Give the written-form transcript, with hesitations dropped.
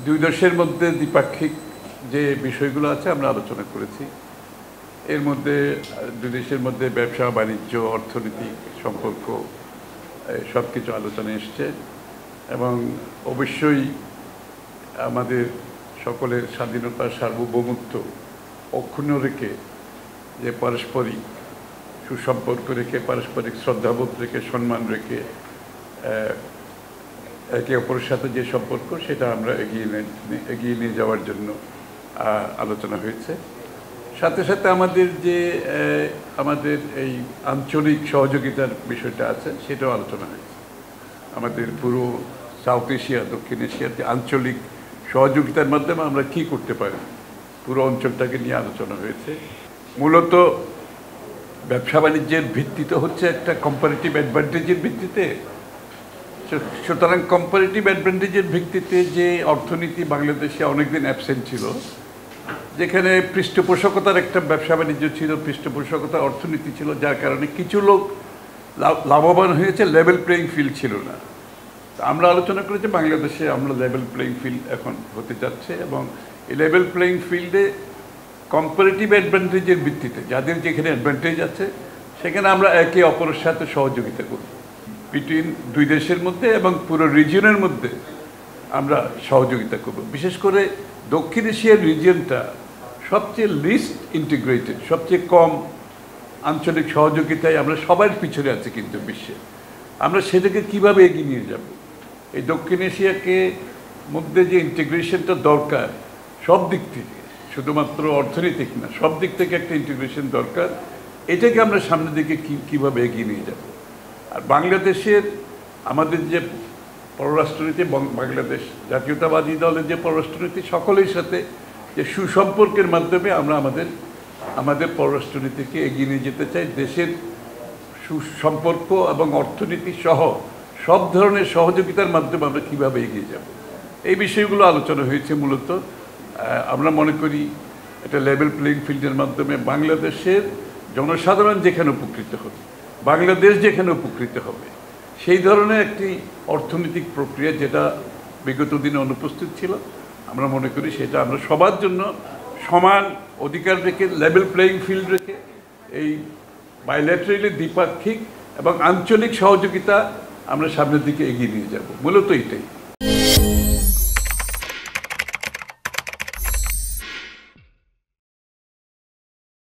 দুই দেশের মধ্যে দ্বিপাক্ষিক যে বিষয়গুলো আছে আমরা আলোচনা করেছি। এর মধ্যে দুই দেশের মধ্যে ব্যবসা বাণিজ্য অর্থনৈতিক সম্পর্ক সব কিছু আলোচনায় এসছে এবং অবশ্যই আমাদের সকলের স্বাধীনতা সার্বভৌমত্ব অক্ষুণ্ণ রেখে যে পারস্পরিক সুসম্পর্ক রেখে পারস্পরিক শ্রদ্ধাবোধ রেখে সম্মান রেখে একে অপরের সাথে যে সম্পর্ক সেটা আমরা এগিয়ে নিয়ে যাওয়ার জন্য আলোচনা হয়েছে। সাথে সাথে আমাদের এই আঞ্চলিক সহযোগিতার বিষয়টা আছে সেটাও আলোচনা হয়েছে। আমাদের পুরো সাউথ এশিয়া দক্ষিণ এশিয়ার যে আঞ্চলিক সহযোগিতার মাধ্যমে আমরা কি করতে পারি পুরো অঞ্চলটাকে নিয়ে আলোচনা হয়েছে। মূলত ব্যবসা বাণিজ্যের ভিত্তিতে হচ্ছে একটা কম্পারেটিভ অ্যাডভান্টেজের ভিত্তিতে। সুতরাং কম্পারেটিভ অ্যাডভান্টেজের ভিত্তিতে যে অর্থনীতি বাংলাদেশে অনেকদিন অ্যাবসেন্ট ছিল, যেখানে পৃষ্ঠপোষকতার একটা ব্যবসা বাণিজ্য ছিল, পৃষ্ঠপোষকতার অর্থনীতি ছিল, যার কারণে কিছু লোক লাভবান হয়েছে, লেভেল প্লেয়িং ফিল্ড ছিল না। আমরা আলোচনা করেছি বাংলাদেশে আমরা লেভেল প্লেয়িং ফিল্ড এখন হতে যাচ্ছে এবং এই লেভেল প্লেয়িং ফিল্ডে কম্পারেটিভ অ্যাডভান্টেজের ভিত্তিতে যাদের যেখানে অ্যাডভান্টেজ আছে সেখানে আমরা একে অপরের সাথে সহযোগিতা করব। বিটুইন দুই দেশের মধ্যে এবং পুরো রিজিয়নের মধ্যে আমরা সহযোগিতা করব। বিশেষ করে দক্ষিণ এশিয়ার রিজিয়নটা সবচেয়ে লিস্ট ইন্টিগ্রেটেড, সবচেয়ে কম আঞ্চলিক সহযোগিতায় আমরা সবার পিছনে আছি কিন্তু বিশ্বে। আমরা সেটাকে কিভাবে এগিয়ে নিয়ে যাব? এই দক্ষিণ এশিয়াকে মধ্যে যে ইন্টিগ্রেশনটা দরকার সব দিক থেকে, শুধুমাত্র অর্থনৈতিক না, সব দিক থেকে একটা ইন্টিগ্রেশন দরকার। এটাকে আমরা সামনের দিকে কীভাবে এগিয়ে নিয়ে যাব? আর বাংলাদেশের আমাদের যে পররাষ্ট্রনীতি, বাংলাদেশ জাতীয়তাবাদী দলের যে পররাষ্ট্রনীতি, সকলের সাথে যে সুসম্পর্কের মাধ্যমে আমরা আমাদের পররাষ্ট্রনীতিকে এগিয়ে নিয়ে যেতে চাই। দেশের সুসম্পর্ক এবং অর্থনীতি সহ সব ধরনের সহযোগিতার মাধ্যমে আমরা কীভাবে এগিয়ে যাব, এই বিষয়গুলো আলোচনা হয়েছে। মূলত আমরা মনে করি এটা লেভেল প্লেইং ফিল্ডের মাধ্যমে বাংলাদেশের জনসাধারণ যেখানে উপকৃত হবে, বাংলাদেশ যেখানে উপকৃত হবে, সেই ধরনের একটি অর্থনৈতিক প্রক্রিয়া যেটা বিগত দিনে অনুপস্থিত ছিল, আমরা মনে করি সেটা আমরা সবার জন্য সমান অধিকার রেখে লেভেল প্লেইং ফিল্ড রেখে এই বাইল্যাটারালি দ্বিপাক্ষিক এবং আঞ্চলিক সহযোগিতা আমরা সামনের দিকে এগিয়ে নিয়ে যাব। মূলত এটাই।